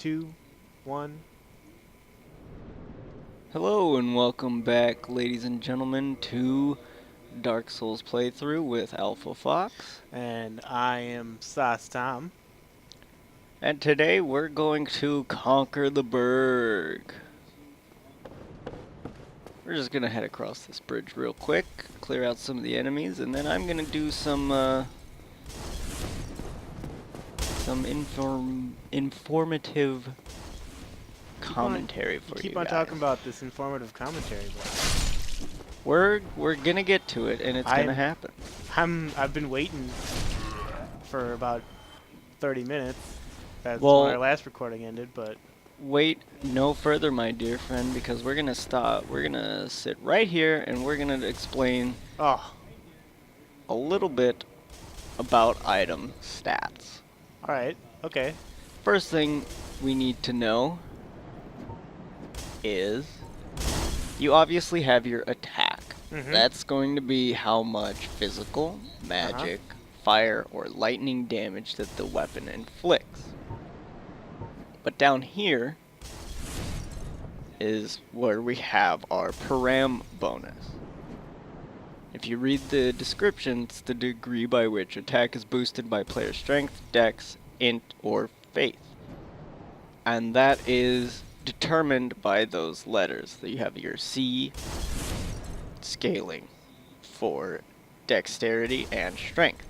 2, 1. Hello and welcome back, ladies and gentlemen, to Dark Souls playthrough with Alphafox. And I am Szasstam. And today we're going to conquer the Berg. We're just gonna head across this bridge real quick, clear out some of the enemies, and then I'm gonna do some informative commentary for you Keep on guys. talking about this informative commentary, We're gonna get to it, and it's gonna happen. I've been waiting for about 30 minutes. That's when Well, our last recording ended, but wait no further, my dear friend, because we're gonna stop. We're gonna sit right here and we're gonna explain oh, a little bit about item stats. all right, okay. First thing we need to know is you obviously have your attack. That's going to be how much physical, magic, fire, or lightning damage that the weapon inflicts. But down here is where we have our param bonus. If you read the description, it's the degree by which attack is boosted by player strength, dex, int, or faith. And that is determined by those letters. So you have your C scaling for dexterity and strength.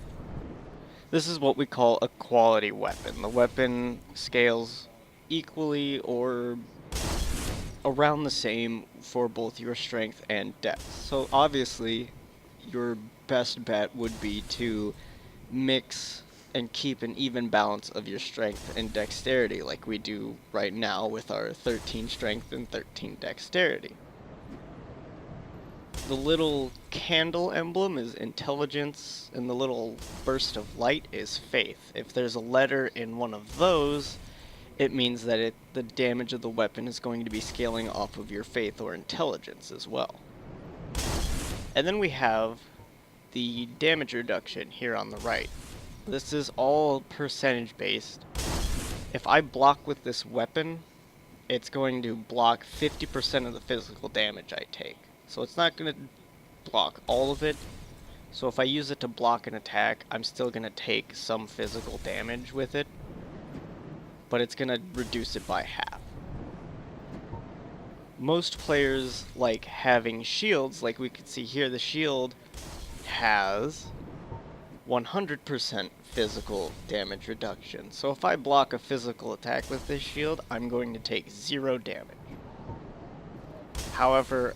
This is what we call a quality weapon. The weapon scales equally or around the same for both your strength and dex. So obviously, your best bet would be to mix and keep an even balance of your strength and dexterity like we do right now with our 13 strength and 13 dexterity. The little candle emblem is intelligence, and the little burst of light is faith. If there's a letter in one of those, it means that the damage of the weapon is going to be scaling off of your faith or intelligence as well. And then we have the damage reduction here on the right. This is all percentage based. If I block with this weapon, it's going to block 50% of the physical damage I take. So it's not going to block all of it. So if I use it to block an attack, I'm still going to take some physical damage with it, but it's going to reduce it by half. Most players like having shields, like we can see here, the shield has 100% physical damage reduction. So if I block a physical attack with this shield, I'm going to take 0 damage. However,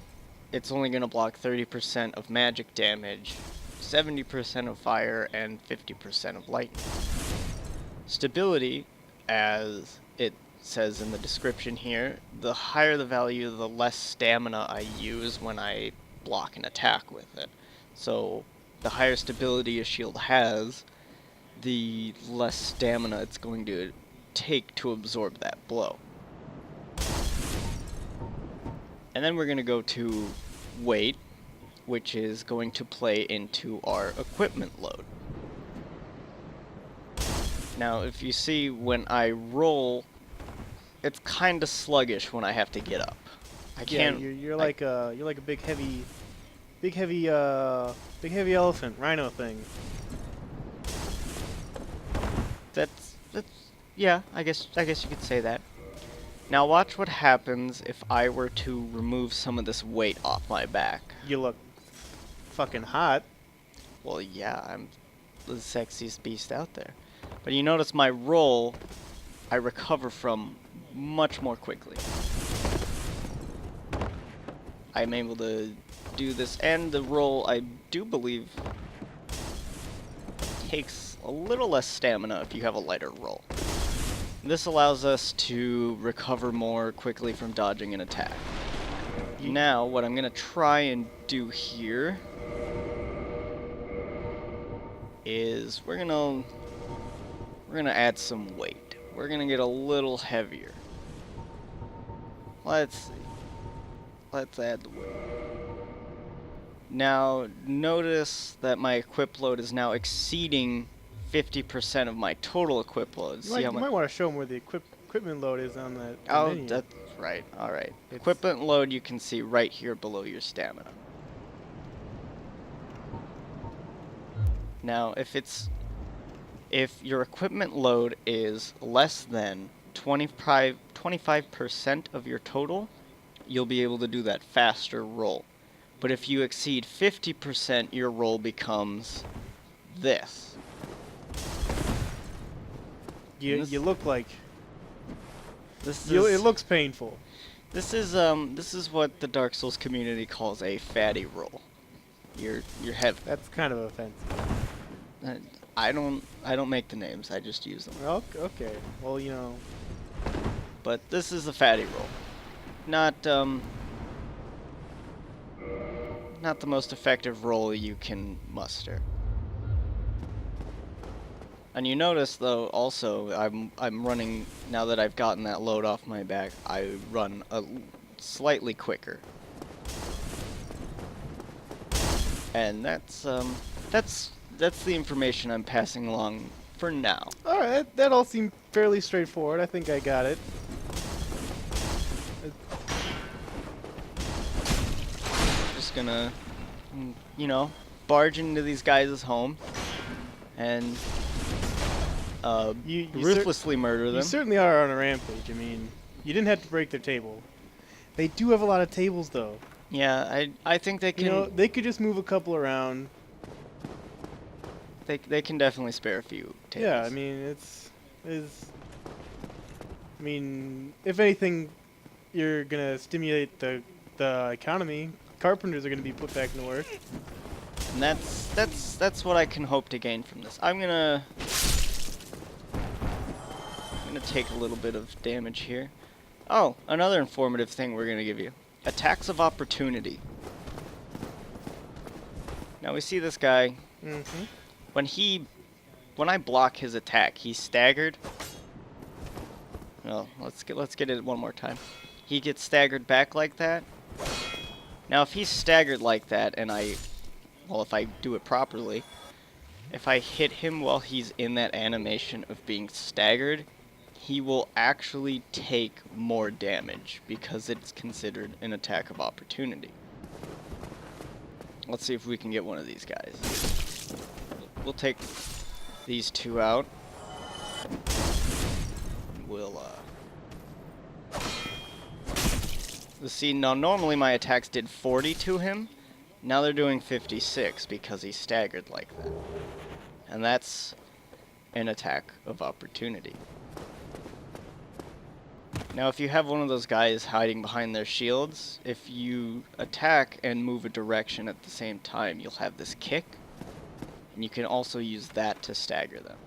it's only going to block 30% of magic damage, 70% of fire, and 50% of lightning. Stability, as it says in the description here, the higher the value, the less stamina I use when I block an attack with it. So the higher stability a shield has, the less stamina it's going to take to absorb that blow. And then we're going to go to weight, which is going to play into our equipment load. Now, if you see when I roll, it's kind of sluggish when I have to get up. I can't. You're like a big heavy elephant, rhino thing. That's yeah. I guess you could say that. Now watch what happens if I were to remove some of this weight off my back. You look fucking hot. Well, yeah, I'm the sexiest beast out there. But you notice my roll, I recover from much more quickly. I'm able to do this, and the roll, I do believe, takes a little less stamina if you have a lighter roll. This allows us to recover more quickly from dodging an attack. Now, what I'm going to try and do here is we're going to add some weight. We're going to get a little heavier. Let's see. Let's add the weight. Now, notice that my equip load is now exceeding 50% of my total equip load. You might want to show them where the equipment load is on the Oh, menu. that's right. All right. It's- Equipment load you can see right here below your stamina. Now, if your equipment load is less than 25% of your total, you'll be able to do that faster roll. But if you exceed 50%, your roll becomes this. You look like This it is looks painful. this is what the Dark Souls community calls a fatty roll. You're heavy. That's kind of offensive. I don't make the names. I just use them. Okay. Well, you know. But this is a fatty roll. Not the most effective roll you can muster. And you notice though also I'm running, now that I've gotten that load off my back, I run slightly quicker. And that's the information I'm passing along for now. All right, that all seemed fairly straightforward. I think I got it. Just gonna, you know, barge into these guys' home and You ruthlessly murder them. You certainly are on a rampage. I mean, you didn't have to break their table. They do have a lot of tables, though. Yeah, I think they can. You know, they could just move a couple around. They can definitely spare a few tables. Yeah, I mean, I mean, if anything, you're gonna stimulate the economy. Carpenters are gonna be put back to work. And that's what I can hope to gain from this. I'm gonna take a little bit of damage here. Oh, another informative thing we're gonna give you: attacks of opportunity. Now we see this guy. Mm-hmm. When I block his attack, he's staggered. Well, let's get it one more time. He gets staggered back like that. Now, if he's staggered like that, and if I do it properly, if I hit him while he's in that animation of being staggered, he will actually take more damage because it's considered an attack of opportunity. Let's see if we can get one of these guys. We'll take these two out. We'll see, now normally my attacks did 40 to him. Now they're doing 56 because he's staggered like that. And that's an attack of opportunity. Now if you have one of those guys hiding behind their shields, if you attack and move a direction at the same time, you'll have this kick. And you can also use that to stagger them.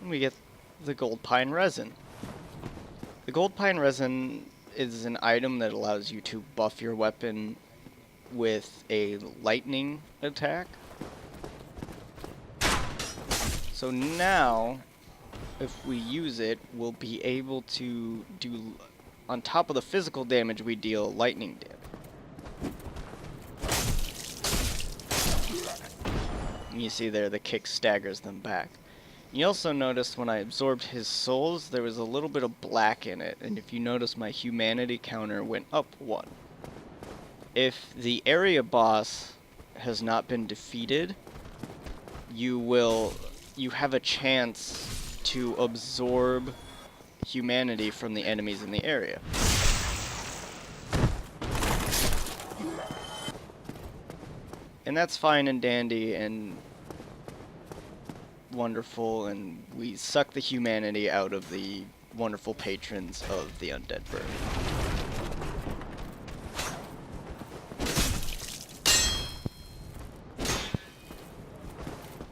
And we get the gold pine resin. The gold pine resin is an item that allows you to buff your weapon with a lightning attack. So now, if we use it, we'll be able to do, on top of the physical damage we deal, lightning damage. And you see there, the kick staggers them back. You also noticed when I absorbed his souls, there was a little bit of black in it, and if you notice, my humanity counter went up 1. If the area boss has not been defeated, you have a chance to absorb humanity from the enemies in the area. And that's fine and dandy and wonderful, and we suck the humanity out of the wonderful patrons of the Undead Bird.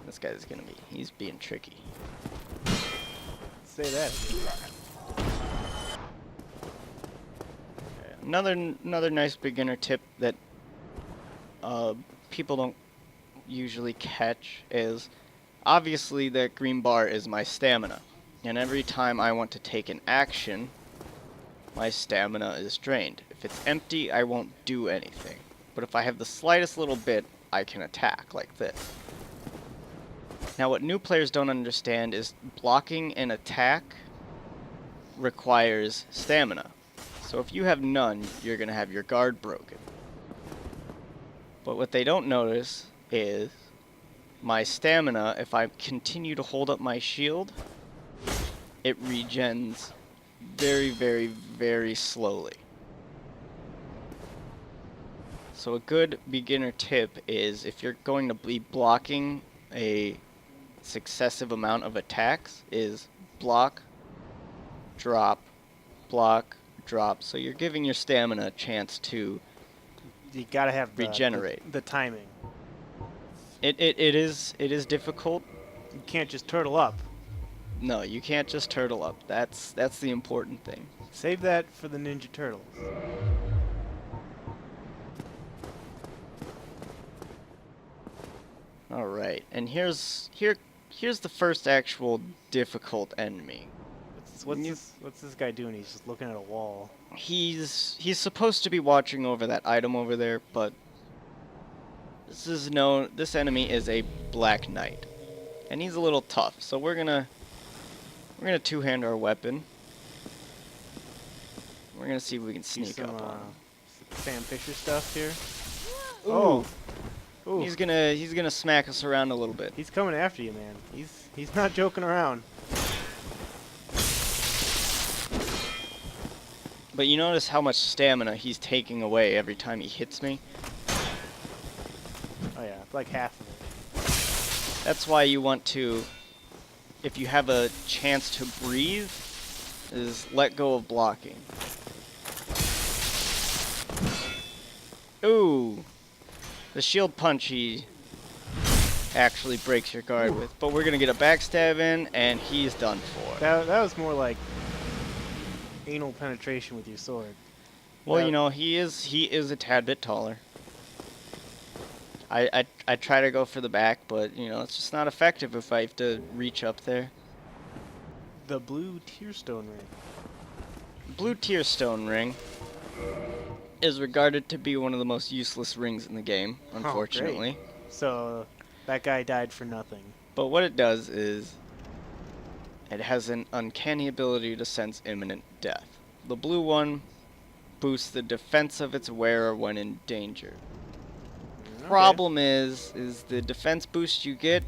This guy's he's being tricky. Say that. Another nice beginner tip that people don't usually catch is, obviously that green bar is my stamina, and every time I want to take an action, my stamina is drained. If it's empty, I won't do anything. But but if I have the slightest little bit, I can attack like this. Now what new players don't understand is blocking an attack requires stamina. So if you have none, you're going to have your guard broken. But what they don't notice is my stamina, if I continue to hold up my shield, it regens very, very, very slowly. So a good beginner tip is if you're going to be blocking a successive amount of attacks is block, drop, block, drop. So you're giving your stamina a chance to You gotta have regenerate. the timing. It is difficult. You can't just turtle up. No, you can't just turtle up. That's the important thing. Save that for the Ninja Turtles. All right, and here's the first actual difficult enemy. What's this guy doing? He's just looking at a wall. He's supposed to be watching over that item over there, but this enemy is a Black Knight, and he's a little tough. So we're gonna two-hand our weapon. We're gonna see if we can sneak up on him. Sam Fisher stuff here. Ooh. Ooh. He's gonna smack us around a little bit. He's coming after you, man. He's not joking around. But you notice how much stamina he's taking away every time he hits me? Oh yeah, it's like half of it. That's why you want to, if you have a chance to breathe, is let go of blocking. Ooh! The shield punch he actually breaks your guard with. But we're going to get a backstab in, and he's done for. That was more like anal penetration with your sword. Well, you know, he is a tad bit taller. I try to go for the back, but, you know, it's just not effective if I have to reach up there. The blue tearstone ring. Blue tearstone ring is regarded to be one of the most useless rings in the game, unfortunately. Oh, so that guy died for nothing. But what it does is it has an uncanny ability to sense imminent death. The blue one boosts the defense of its wearer when in danger. Okay. Problem is the defense boost you get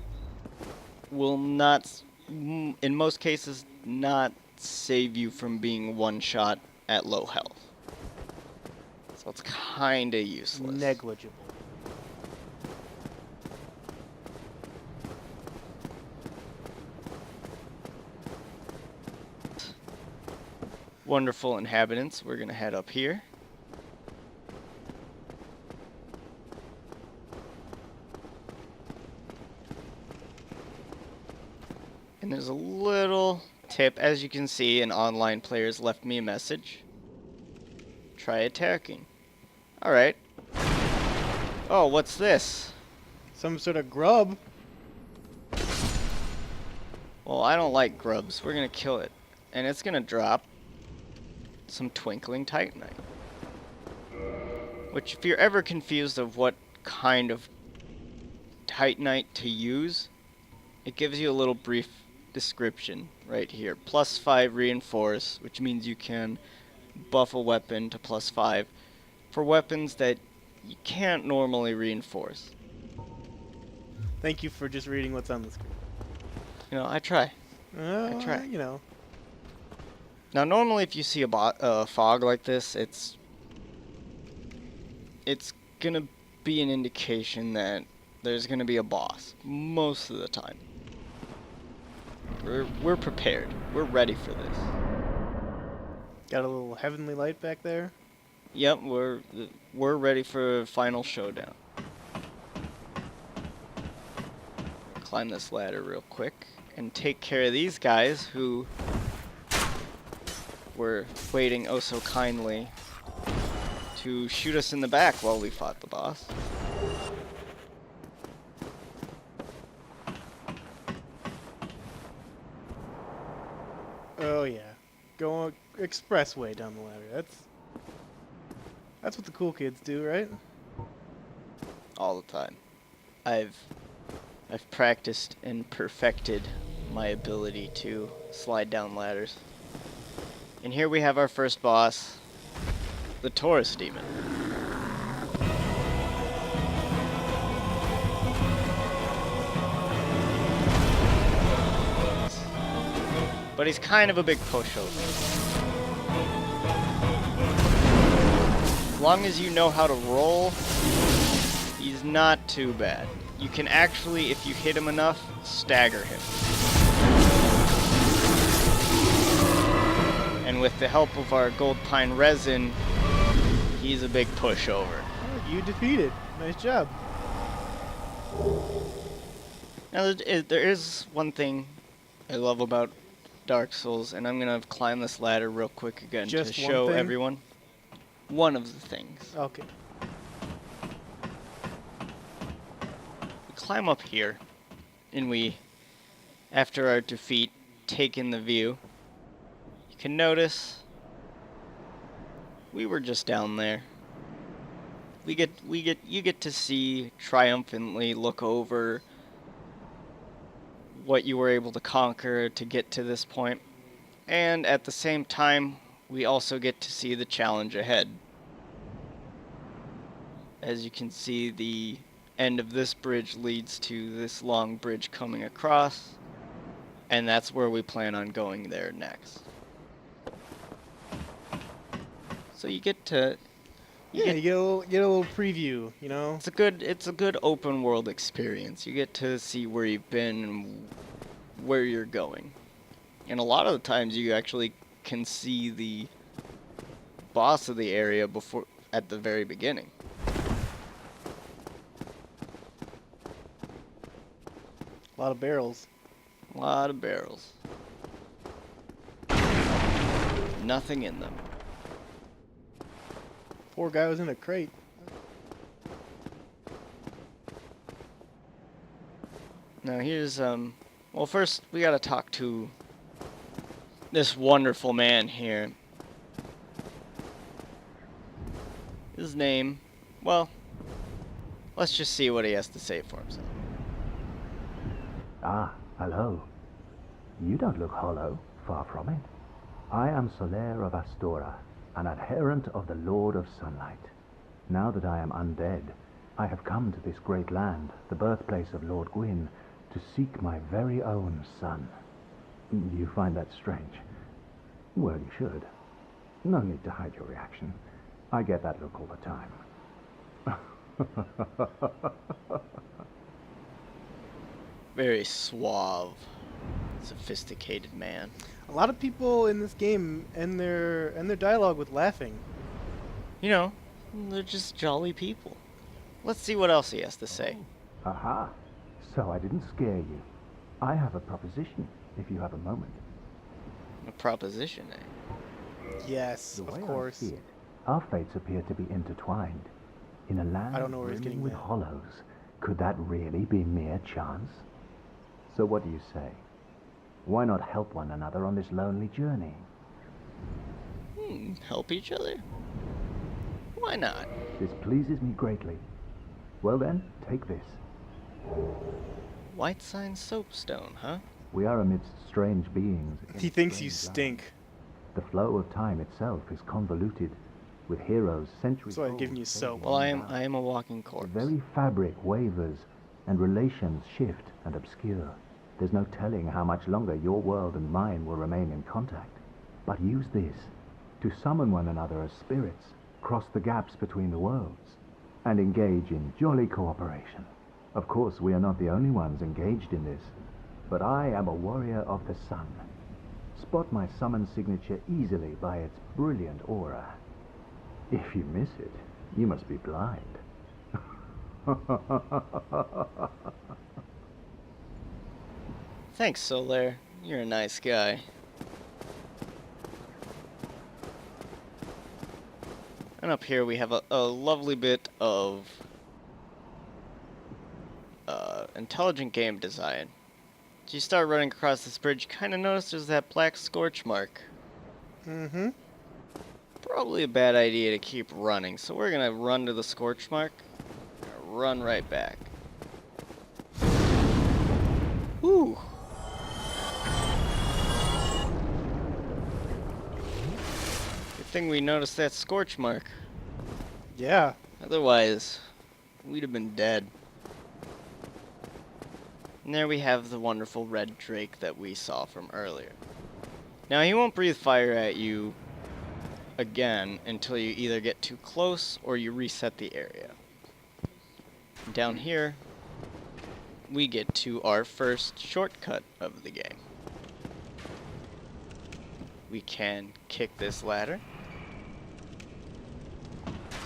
will not, in most cases, not save you from being one shot at low health. So it's kinda useless. Negligible. Wonderful inhabitants, we're gonna head up here. And there's a little tip, as you can see, an online player's left me a message. Try attacking. Alright. Oh, what's this? Some sort of grub. Well, I don't like grubs. We're gonna kill it. And it's gonna drop some twinkling titanite. Which, if you're ever confused of what kind of titanite to use, it gives you a little brief description right here. +5 reinforce, which means you can buff a weapon to +5 for weapons that you can't normally reinforce. Thank you for just reading what's on the screen. You know, I try. I try. You know. Now, normally if you see a fog like this, it's gonna be an indication that there's gonna be a boss most of the time. We're prepared. We're ready for this. Got a little heavenly light back there. Yep, we're ready for a final showdown. Climb this ladder real quick and take care of these guys who were waiting oh so kindly to shoot us in the back while we fought the boss. Oh yeah, go expressway down the ladder. That's what the cool kids do, right? all the time. I've practiced and perfected my ability to slide down ladders. And here we have our first boss, the Taurus Demon. But he's kind of a big pushover. As long as you know how to roll, he's not too bad. You can actually, if you hit him enough, stagger him. And with the help of our gold pine resin, he's a big pushover. Oh, you defeated. Nice job. Now, there is one thing I love about Dark Souls, and I'm going to climb this ladder real quick again Just to one show thing? everyone. One of the things. Okay. We climb up here, and we, after our defeat, take in the view. You can notice we were just down there. You get to see, triumphantly look over what you were able to conquer to get to this point. And at the same time, we also get to see the challenge ahead. As you can see, the end of this bridge leads to this long bridge coming across, and that's where we plan on going there next. So you get to You get a little preview, you know? it's a good open world experience. You get to see where you've been and where you're going. And a lot of the times you actually can see the boss of the area before at the very beginning. A lot of barrels. A lot of barrels. Nothing in them. Poor guy was in a crate. Now here's well, first we gotta talk to this wonderful man here. His name, well, let's just see what he has to say for himself. Ah, hello. You don't look hollow, far from it. I am Solaire of Astora, an adherent of the Lord of Sunlight. Now that I am undead, I have come to this great land, the birthplace of Lord Gwyn, to seek my very own son. Do you find that strange? Well, you should. No need to hide your reaction. I get that look all the time. Very suave, sophisticated man. A lot of people in this game end their dialogue with laughing. You know, they're just jolly people. Let's see what else he has to say. Aha! So I didn't scare you. I have a proposition, if you have a moment. A proposition, eh? Yes, The way of course. I see it, our fates appear to be intertwined. In a land I don't know where he's brimming getting with that. hollows, could that really be mere chance? So what do you say? Why not help one another on this lonely journey? Help each other? Why not? This pleases me greatly. Well then, take this. White sign soapstone, huh? We are amidst strange beings. in He a thinks you strange stink. land. The flow of time itself is convoluted, with heroes centuries That's why I'm old giving you fading soap. Well, I out. am a walking The corpse. very fabric wavers, and relations shift and obscure. There's no telling how much longer your world and mine will remain in contact. But use this to summon one another as spirits, cross the gaps between the worlds, and engage in jolly cooperation. Of course, we are not the only ones engaged in this, but I am a warrior of the sun. Spot my summon signature easily by its brilliant aura. If you miss it, you must be blind. Thanks, Solaire. You're a nice guy. And up here we have a lovely bit of intelligent game design. As you start running across this bridge, you kind of notice there's that black scorch mark. Mm-hmm. Probably a bad idea to keep running, so we're gonna run to the scorch mark, run right back. Ooh. Good thing we noticed that scorch mark. Yeah. Otherwise, we'd have been dead. And there we have the wonderful red drake that we saw from earlier. Now, he won't breathe fire at you again until you either get too close or you reset the area. And down here, we get to our first shortcut of the game. We can kick this ladder,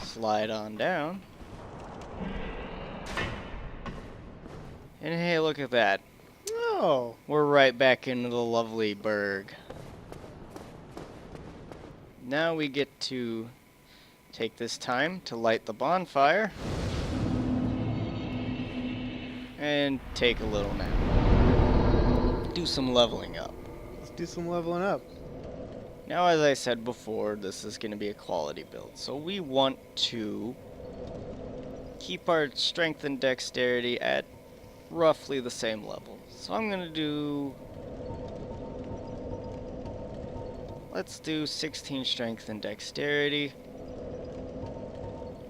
slide on down, and hey, look at that. Oh. We're right back into the lovely Berg. Now we get to take this time to light the bonfire and take a little nap. Do some leveling up. Let's do some leveling up. Now, as I said before, this is going to be a quality build. So we want to keep our strength and dexterity at roughly the same level. So I'm going to do... Let's do 16 strength and dexterity.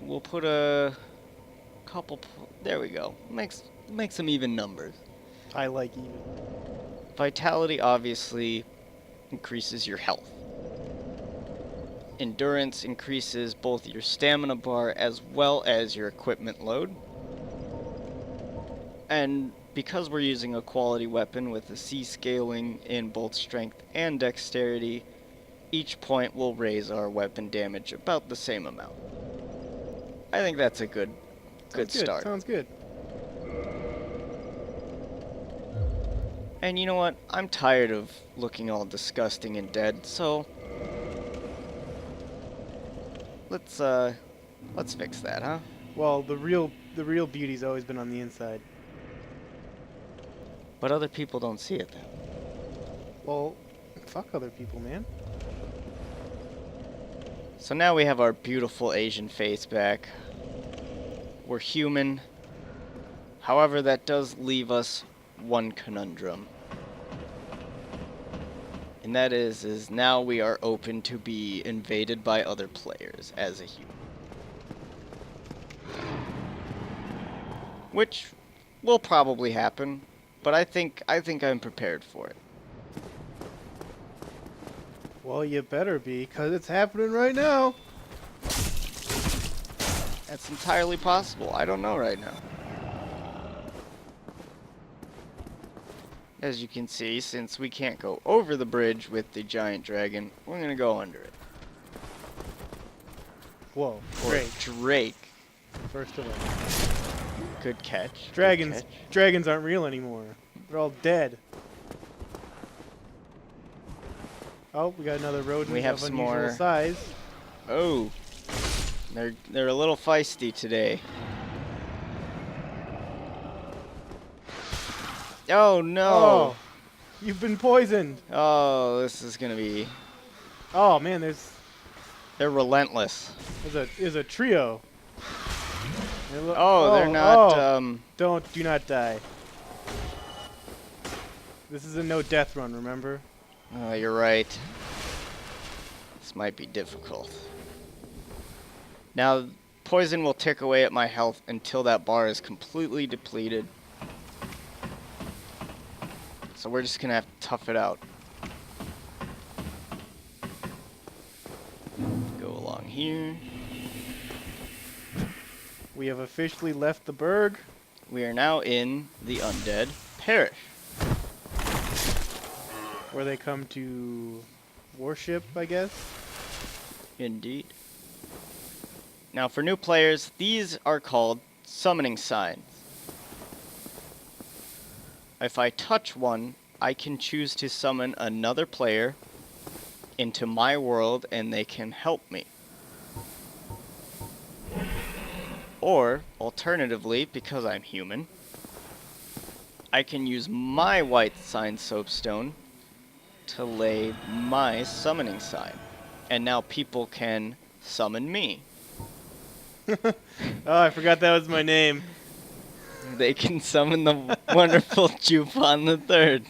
We'll put a couple... There we go. Makes some even numbers. I like even. Vitality obviously increases your health. Endurance increases both your stamina bar as well as your equipment load. And because we're using a quality weapon with a C scaling in both strength and dexterity, each point will raise our weapon damage about the same amount. I think that's a good start. Sounds good. And you know what? I'm tired of looking all disgusting and dead, so let's fix that, huh? Well, the real beauty's always been on the inside. But other people don't see it then. Well, fuck other people, man. So now we have our beautiful Asian face back. We're human. However, that does leave us one conundrum. And that is now we are open to be invaded by other players as a human. Which will probably happen, but I think I'm prepared for it. Well, you better be, 'cause it's happening right now. That's entirely possible. I don't know right now. As you can see, since we can't go over the bridge with the giant dragon, we're gonna go under it. Whoa, Or great. Drake. First of all, Good catch. dragons Good catch. dragons aren't real anymore. They're all dead. Oh, we got another rodent We have of some unusual more. size. Oh, they're a little feisty today. Oh no! Oh, you've been poisoned. Oh, this is gonna be. Oh man, They're relentless. there's a trio. Oh, they're not. Do not die. This is a no death run, remember? Oh, you're right. This might be difficult. Now, poison will tick away at my health until that bar is completely depleted. So we're just gonna have to tough it out. Go along here. We have officially left the Berg. We are now in the Undead Parish. Where they come to worship, I guess. Indeed. Now, for new players, these are called summoning signs. If I touch one, I can choose to summon another player into my world and they can help me. Or, alternatively, because I'm human, I can use my white sign soapstone to lay my summoning sign. And now people can summon me. Oh, I forgot that was my name. They can summon the wonderful Jupon the Third.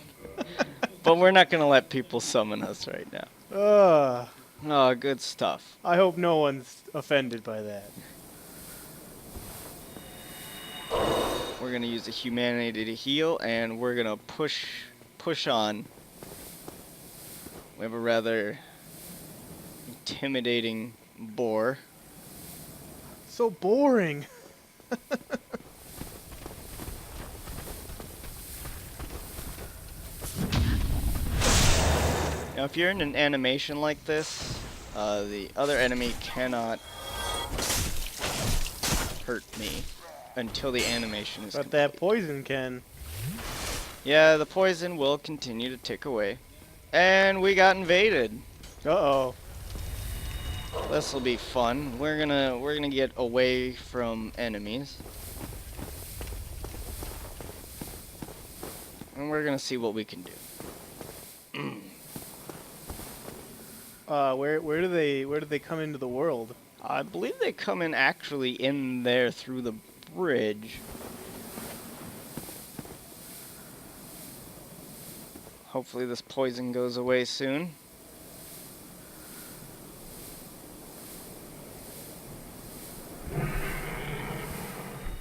But we're not going to let people summon us right now. Oh, good stuff. I hope no one's offended by that. We're going to use a humanity to heal, and we're going to push on. We have a rather intimidating boar. So boring. Now, if you're in an animation like this, the other enemy cannot hurt me until the animation is But complete. that poison can. Yeah, the poison will continue to tick away. And we got invaded. Uh-oh. This will be fun. We're gonna get away from enemies. And we're gonna see what we can do. Where do they come into the world? I believe they come in actually in there through the bridge. Hopefully this poison goes away soon.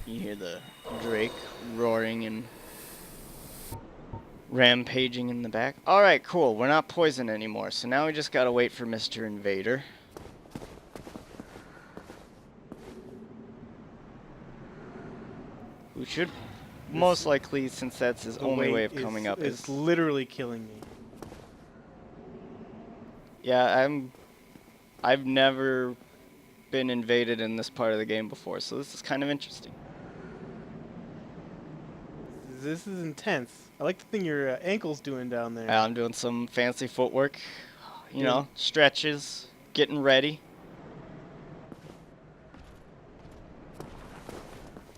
You hear the Drake roaring and rampaging in the back. Alright, cool. We're not poisoned anymore, so now we just gotta wait for Mr. Invader. Who should most likely, since that's his only way of coming up, is is... literally killing me. Yeah, I've never been invaded in this part of the game before, so this is kind of interesting. This is intense. I like the thing your ankle's doing down there. I'm doing some fancy footwork, you know, stretches, getting ready.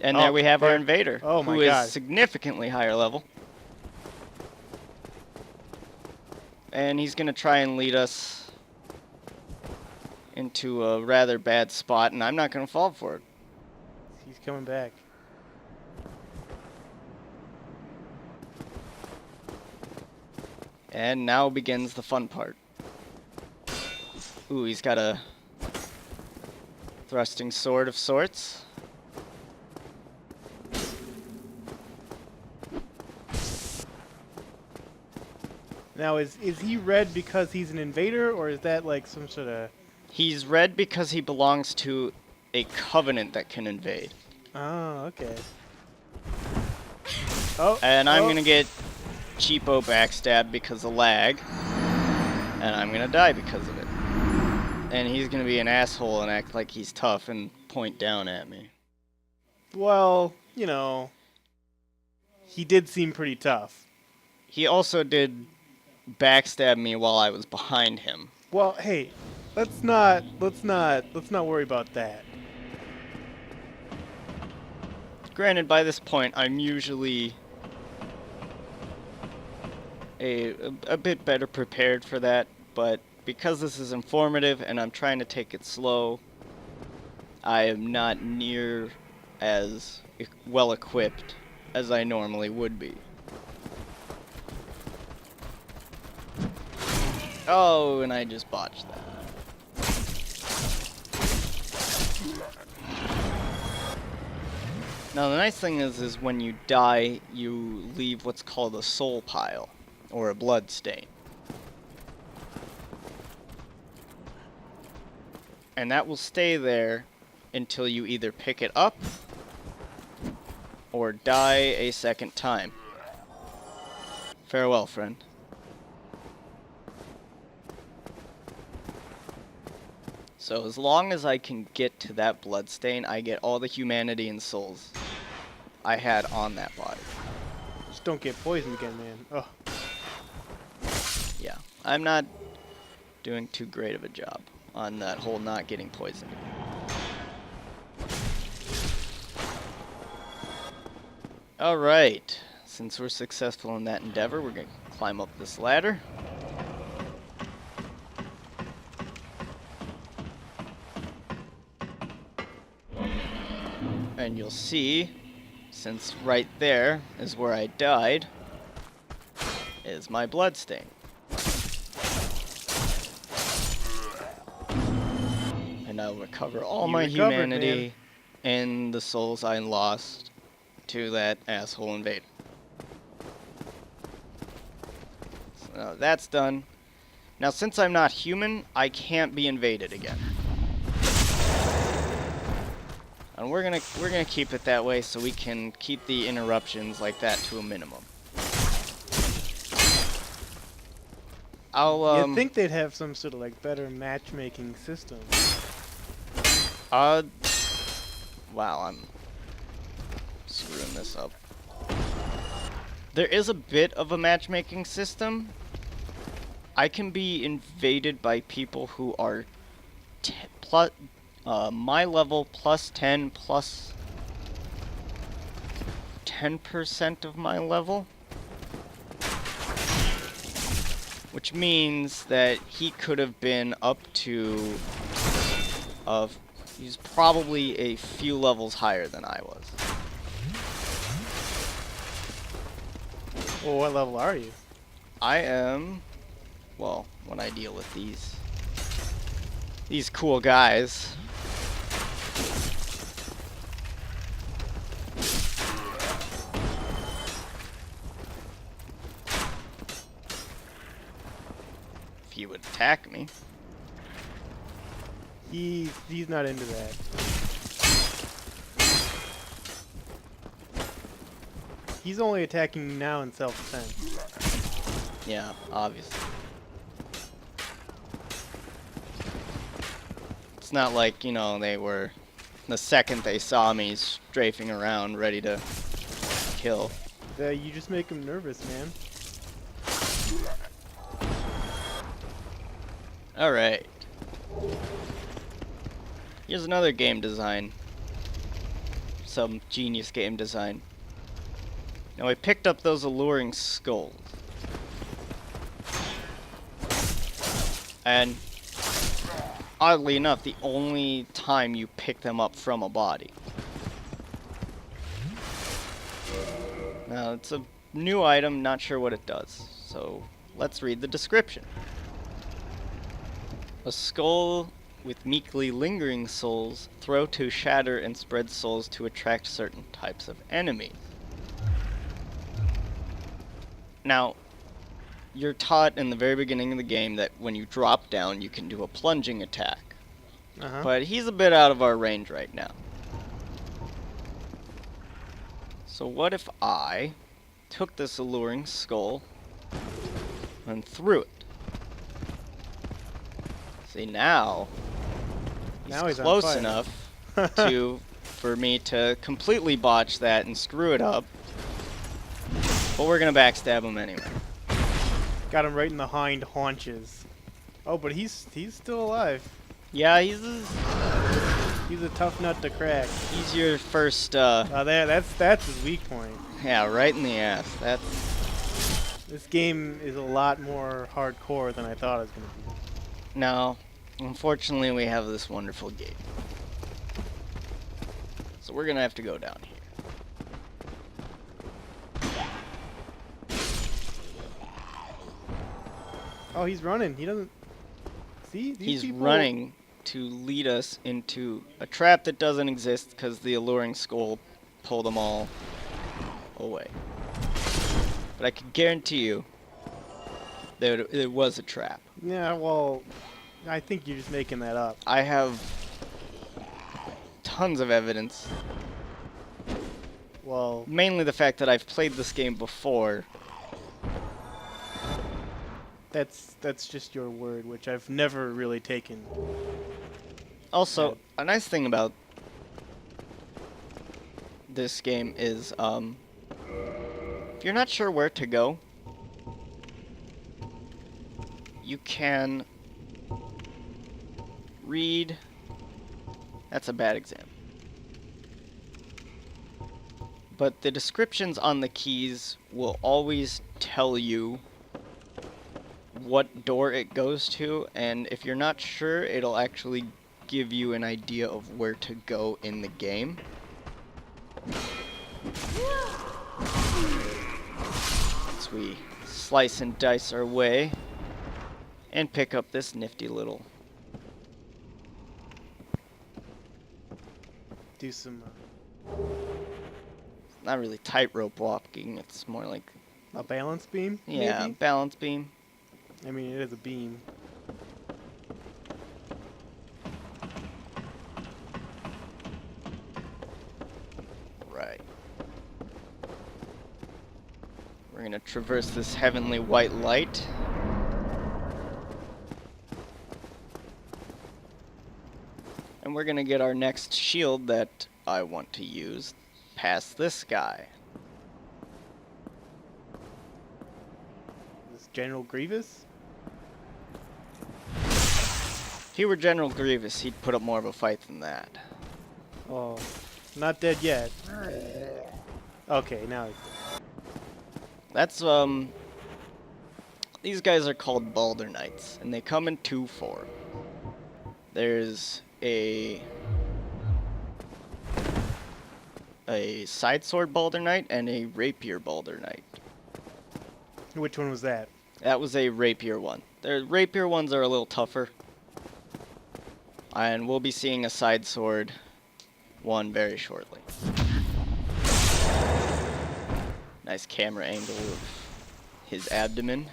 And there we have our invader, Oh my who God. is significantly higher level. And he's going to try and lead us into a rather bad spot, and I'm not going to fall for it. He's coming back. And now begins the fun part. Ooh, he's got a thrusting sword of sorts. Now, is he red because he's an invader, or is that like some sort of... He's red because he belongs to a covenant that can invade. Oh, okay. Oh, And I'm gonna get cheapo backstabbed because of lag. And I'm gonna die because of it. And he's gonna be an asshole and act like he's tough and point down at me. Well, you know, he did seem pretty tough. He also did backstab me while I was behind him. Well, hey, let's not worry about that. Granted, by this point, I'm usually a bit better prepared for that, but because this is informative and I'm trying to take it slow, I am not near as well equipped as I normally would be. Oh, and I just botched that. Now the nice thing is when you die, you leave what's called a soul pile, or a blood stain. And that will stay there until you either pick it up or die a second time. Farewell, friend. So as long as I can get to that bloodstain, I get all the humanity and souls I had on that body. Just don't get poisoned again, man. Oh. Yeah, I'm not doing too great of a job on that whole not getting poisoned. Alright, since we're successful in that endeavor, we're going to climb up this ladder. And you'll see, since right there is where I died, is my bloodstain. And I'll recover all You my recovered, humanity and the souls I lost to that asshole invader. So now that's done. Now since I'm not human, I can't be invaded again. And we're gonna keep it that way so we can keep the interruptions like that to a minimum. You'd think they'd have some sort of like better matchmaking system. Wow, I'm screwing this up. There is a bit of a matchmaking system. I can be invaded by people who are my level plus 10 plus 10% of my level. Which means that he could have been up to he's probably a few levels higher than I was. Well, what level are you? I am, well, when I deal with these cool guys. If he would attack me. He's not into that. He's only attacking you now in self-defense. Yeah, obviously. It's not like, you know, they were, the second they saw me strafing around ready to kill. You just make him nervous, man. Alright. Here's another game design. Some genius game design. Now I picked up those alluring skulls. And oddly enough, the only time you pick them up from a body. Now it's a new item, not sure what it does. So let's read the description. A skull with meekly lingering souls, throw to shatter and spread souls to attract certain types of enemies. Now, you're taught in the very beginning of the game that when you drop down, you can do a plunging attack. But he's a bit out of our range right now. So what if I took this alluring skull and threw it? See, now he's on close fire. enough for me to completely botch that and screw it up. But we're gonna backstab him anyway. Got him right in the hind haunches. Oh, but he's still alive. Yeah, He's a tough nut to crack. he's your first That's his weak point. yeah, right in the ass. This game is a lot more hardcore than I thought it was gonna be. No, unfortunately we have this wonderful gate. So we're gonna have to go down here. Oh, he's running. He doesn't see. These He's people... running to lead us into a trap that doesn't exist because the alluring skull pulled them all away. But I can guarantee you that it was a trap. Yeah, well, I think you're just making that up. I have tons of evidence. Well, Mainly the fact that I've played this game before. that's just your word, which I've never really taken. Also, a nice thing about this game is, if you're not sure where to go, you can read. That's a bad example. But the descriptions on the keys will always tell you what door it goes to, and if you're not sure, it'll actually give you an idea of where to go in the game. as we slice and dice our way and pick up this nifty little... Do some Not really tightrope walking, it's more like... a balance beam. Yeah, maybe? balance beam. I mean, it is a beam. Right. We're gonna traverse this heavenly white light. And we're gonna get our next shield that I want to use past this guy. This General Grievous? If he were General Grievous, he'd put up more of a fight than that. Oh, not dead yet. Okay, now he's dead. That's, these guys are called Balder Knights, and they come in two forms. There's a side sword Balder Knight and a rapier Balder Knight. Which one was that? That was a rapier one. The rapier ones are a little tougher. And we'll be seeing a side sword one very shortly. Nice camera angle of his abdomen.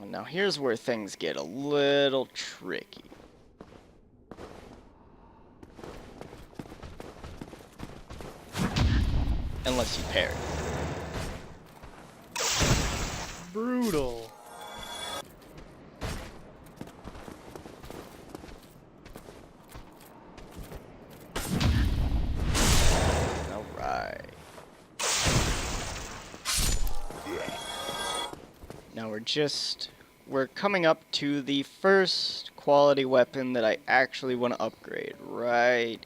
And now here's where things get a little tricky. Unless you parry. Brutal. Alright. Now we're coming up to the first quality weapon that I actually want to upgrade. Right.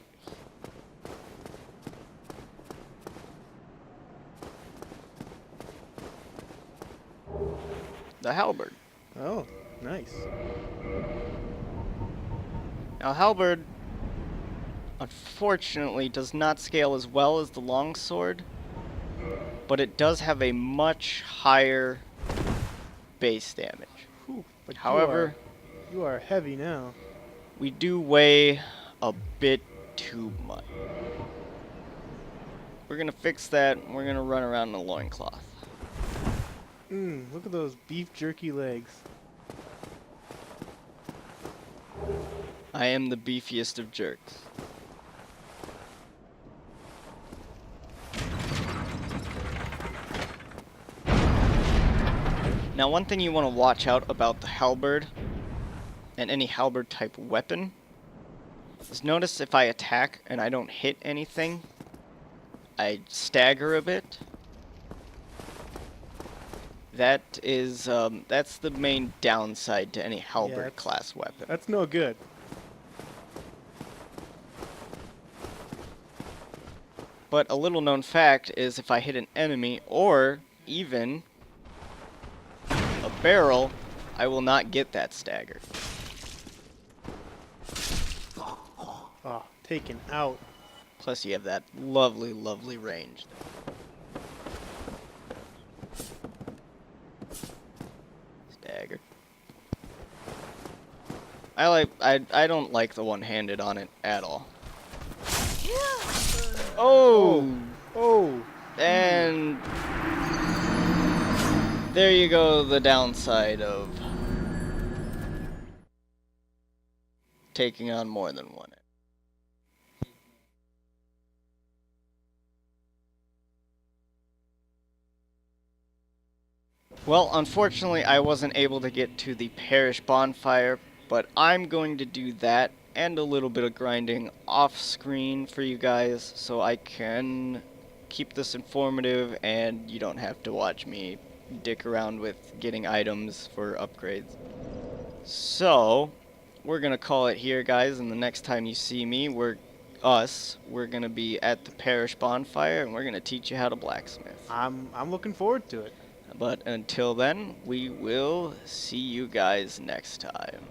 The halberd. Oh, nice. Now halberd, unfortunately, does not scale as well as the longsword, but it does have a much higher base damage. Whew, but However, you are heavy now. we do weigh a bit too much. We're gonna fix that, and we're gonna run around in a loincloth. Look at those beef jerky legs. I am the beefiest of jerks. Now, one thing you want to watch out about the halberd and any halberd type weapon is notice if I attack and I don't hit anything, I stagger a bit. That's the main downside to any halberd class weapon. That's no good. But a little known fact is if I hit an enemy or even a barrel, I will not get that stagger. Oh, taken out. Plus you have that lovely, lovely range. Stagger. I don't like the one-handed on it at all. Oh! Oh! And there you go, the downside of taking on more than one. Well, unfortunately, I wasn't able to get to the parish bonfire, but I'm going to do that and a little bit of grinding off screen for you guys so I can keep this informative and you don't have to watch me dick around with getting items for upgrades. So, we're gonna call it here, guys, and the next time you see me, we're gonna be at the parish bonfire and we're gonna teach you how to blacksmith. I'm looking forward to it. But until then, we will see you guys next time.